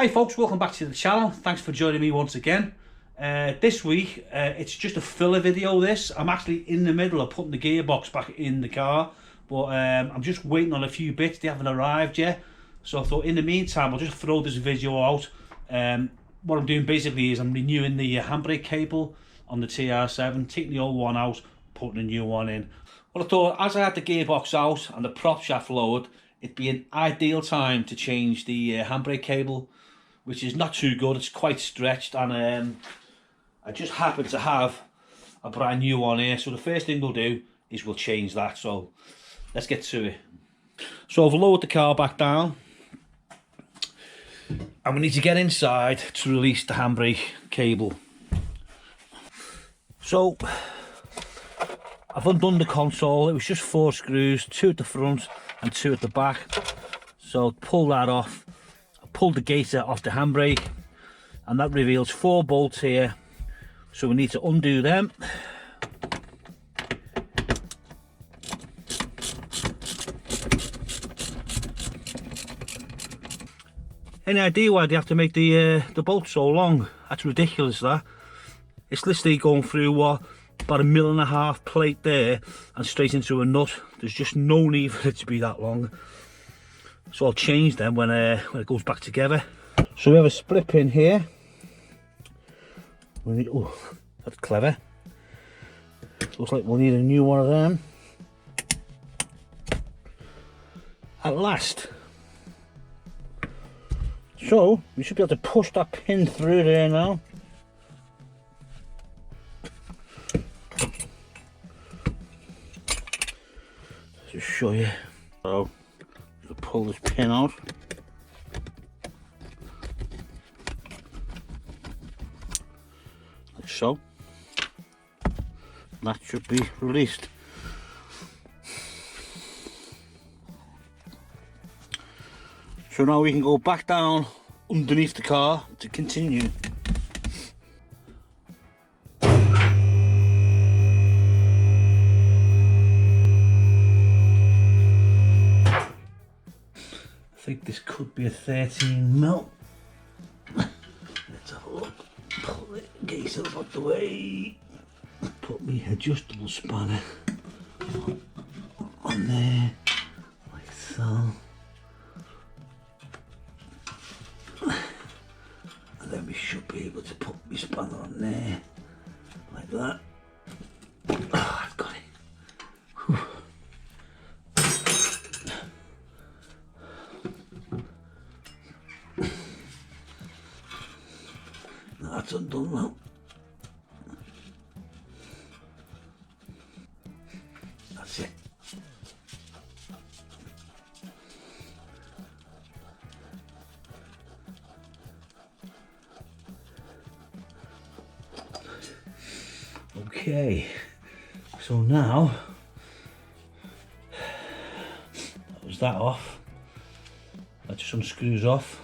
Hi folks, welcome back to the channel. Thanks for joining me once again. This week it's just a filler video. I'm actually in the middle of putting the gearbox back in the car, but I'm just waiting on a few bits. They haven't arrived yet, so I thought in the meantime I'll just throw this video out. What I'm doing basically is I'm renewing the handbrake cable on the TR7, taking the old one out, putting a new one in. Well, I thought as I had the gearbox out and the prop shaft lowered, it'd be an ideal time to change the handbrake cable, which is not too good. It's quite stretched, and I just happen to have a brand new one here. So the first thing we'll do is we'll change that. So let's get to it. So I've lowered the car back down, and we need to get inside to release the handbrake cable. So I've undone the console. It was just 4 screws, 2 at the front and 2 at the back. So pull that off. I pulled the gaiter off the handbrake, and that reveals 4 bolts here. So we need to undo them. Any idea why they have to make the bolt so long? That's ridiculous, that. It's literally going through what, about 1.5 mm plate there and straight into a nut. There's just no need for it to be that long. So I'll change them when it goes back together. So we have a split pin here. We need, oh, that's clever. Looks like we'll need a new one of them. At last. So we should be able to push that pin through there now. Just show you. So pull this pin out. Like so. That should be released. So now we can go back down underneath the car to continue. I think this could be a 13mm. Let's have a look. Pull the gaiter out of the way. Put my adjustable spanner on there, like so. And then we should be able to put my spanner on there, like that. Oh, I've got it. Whew. That's undone now. That's it. Okay, so now that was that off. That just unscrews off.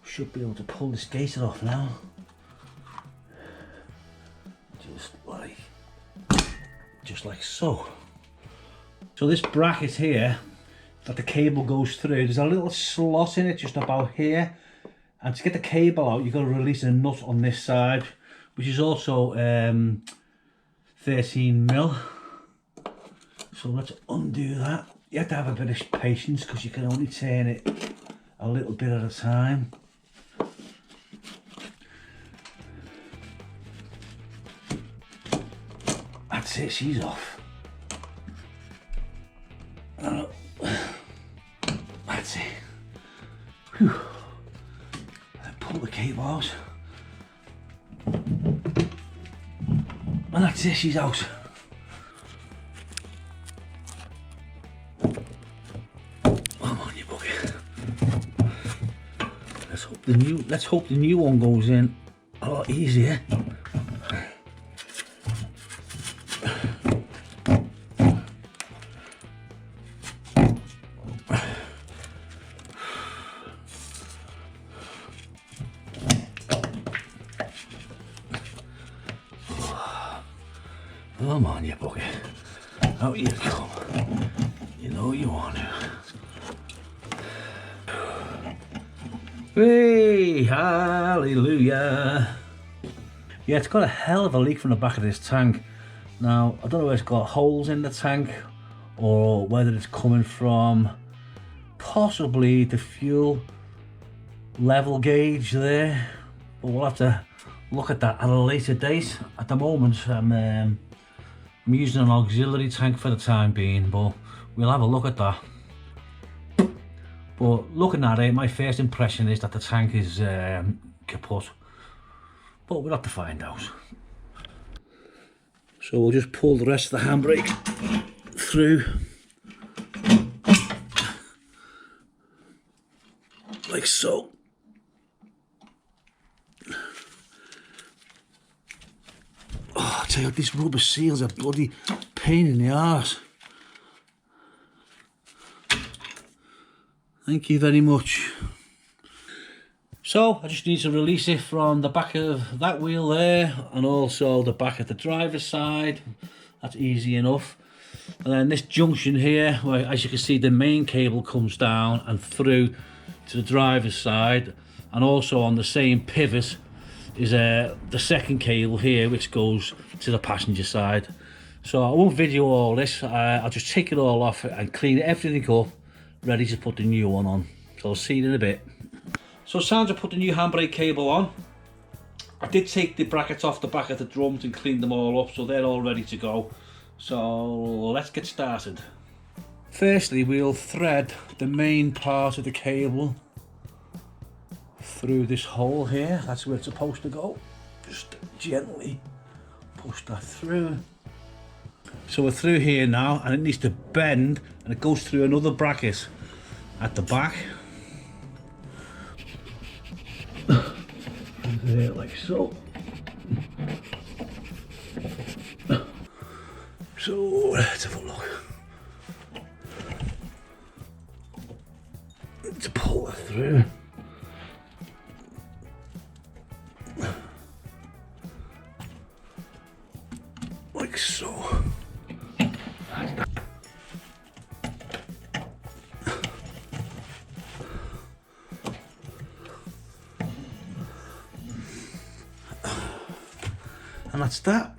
Should be able to pull this gaiter off now. Just like so. So this bracket here that the cable goes through, there's a little slot in it just about here, and to get the cable out you've got to release a nut on this side, which is also 13mm. So let's undo that. You have to have a bit of patience because you can only turn it a little bit at a time. That's it, she's off. That's it. Whew. And pull the cable out. And that's it, she's out. Come on, you bugger. Let's hope the new one goes in a lot easier. Come on, you bugger. Out you come. You know you want to. Hey, hallelujah. Yeah, it's got a hell of a leak from the back of this tank. Now, I don't know if it's got holes in the tank or whether it's coming from possibly the fuel level gauge there, but we'll have to look at that at a later date. At the moment, I'm using an auxiliary tank for the time being, but we'll have a look at that. But looking at it, my first impression is that the tank is kaput, but we'll have to find out. So we'll just pull the rest of the handbrake through, like so. Oh, I tell you what, these rubber seals are bloody pain in the arse. Thank you very much. So I just need to release it from the back of that wheel there, and also the back of the driver's side. That's easy enough. And then this junction here, where as you can see the main cable comes down and through to the driver's side, and also on the same pivot is the second cable here which goes to the passenger side. So I won't video all this, I'll just take it all off and clean everything up, ready to put the new one on. So I'll see you in a bit. So it's time to put the new handbrake cable on. I did take the brackets off the back of the drums and clean them all up, so they're all ready to go. So let's get started. Firstly, we'll thread the main part of the cable through this hole here. That's where it's supposed to go. Just gently push that through. So we're through here now, and it needs to bend, and it goes through another bracket at the back. There, like so. So let's have a look. To pull it through. Like so. And that's that.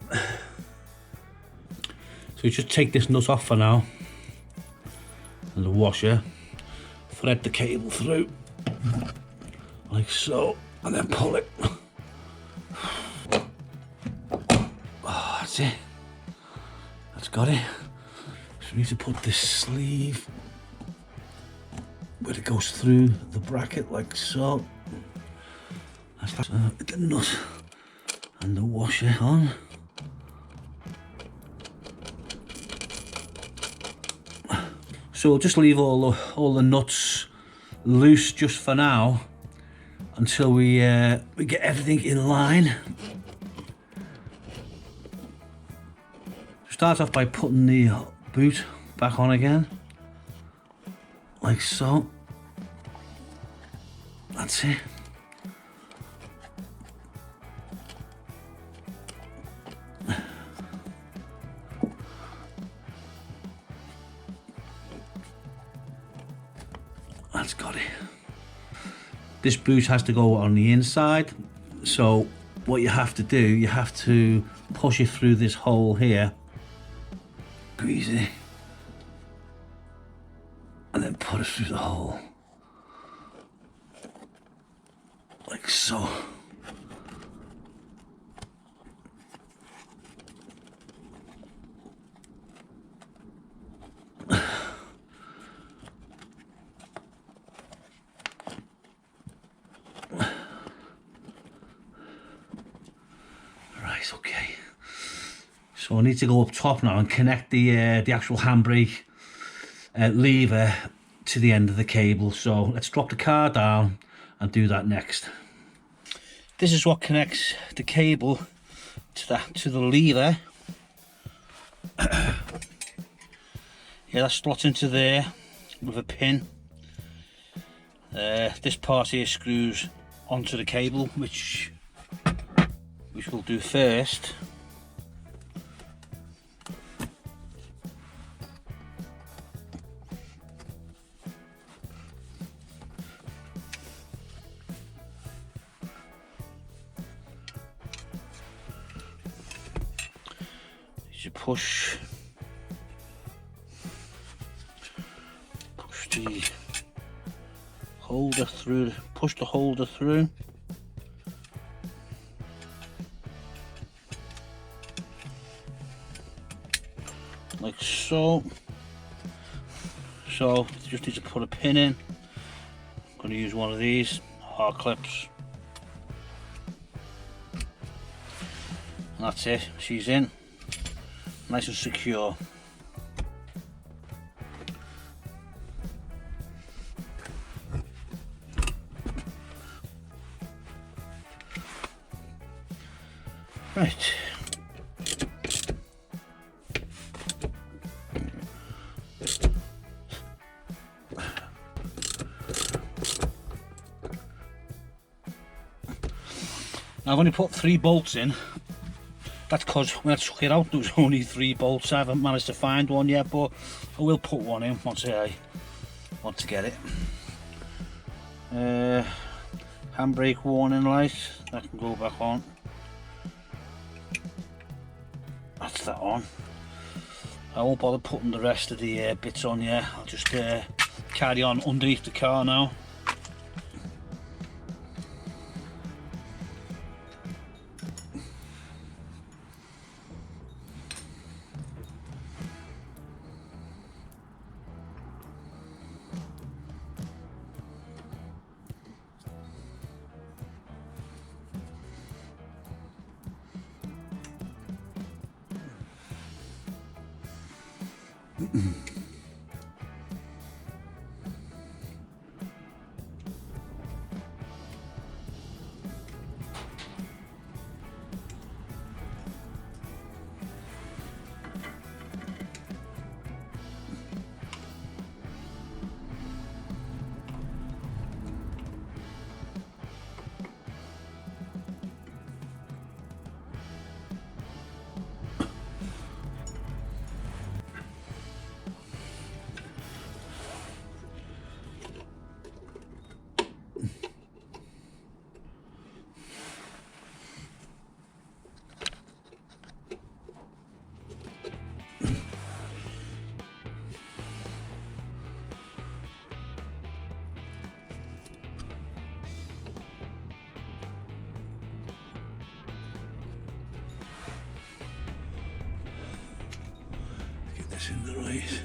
So you just take this nut off for now, and the washer, thread the cable through, like so, and then pull it. Oh, that's it. That's got it. So we need to put this sleeve where it goes through the bracket, like so. That's the nut and the washer on. So we'll just leave all the nuts loose just for now until we get everything in line. Start off by putting the boot back on again, like so. That's it. That's got it. This boot has to go on the inside, so what you have to do, you have to push it through this hole here, easy, and then put it through the hole, like so. Okay, so I need to go up top now and connect the actual handbrake lever to the end of the cable. So let's drop the car down and do that next. This is what connects the cable to the lever. Yeah, that slots into there with a pin. This part here screws onto the cable, which we'll do first. push the holder through, push the holder through. Like so. So you just need to put a pin in. I'm going to use one of these hard clips. And that's it, she's in. Nice and secure. Right. Now I've only put 3 bolts in. That's because when I took it out there was only 3 bolts. I haven't managed to find one yet, but I will put one in once I want to get it. Handbrake warning light, that can go back on. That's that on. I won't bother putting the rest of the bits on yet. I'll just carry on underneath the car now. In the right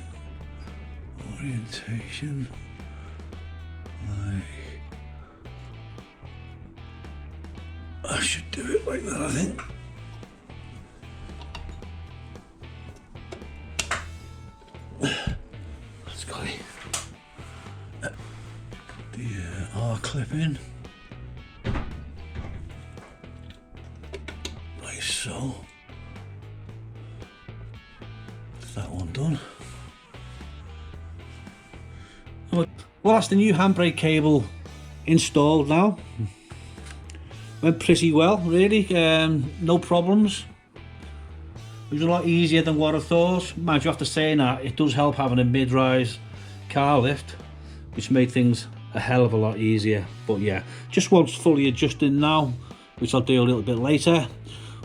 orientation, like I should do it like that, I think. That's got it. Put the R clip in, like so. That one done. Well, that's the new handbrake cable installed now. Went pretty well, really. No problems. It was a lot easier than what I thought. Mind you, after saying that, it does help having a mid-rise car lift, which made things a hell of a lot easier. But yeah, just wants fully adjusting now, which I'll do a little bit later.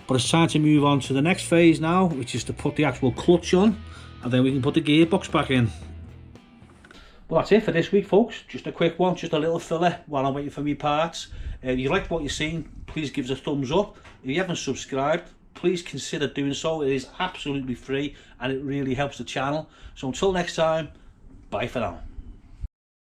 But it's time to move on to the next phase now, which is to put the actual clutch on, and then we can put the gearbox back in. Well, that's it for this week, folks. Just a quick one, just a little filler while I'm waiting for me parts. If you liked what you've seen, please give us a thumbs up. If you haven't subscribed, please consider doing so. It is absolutely free and it really helps the channel. So until next time, bye for now.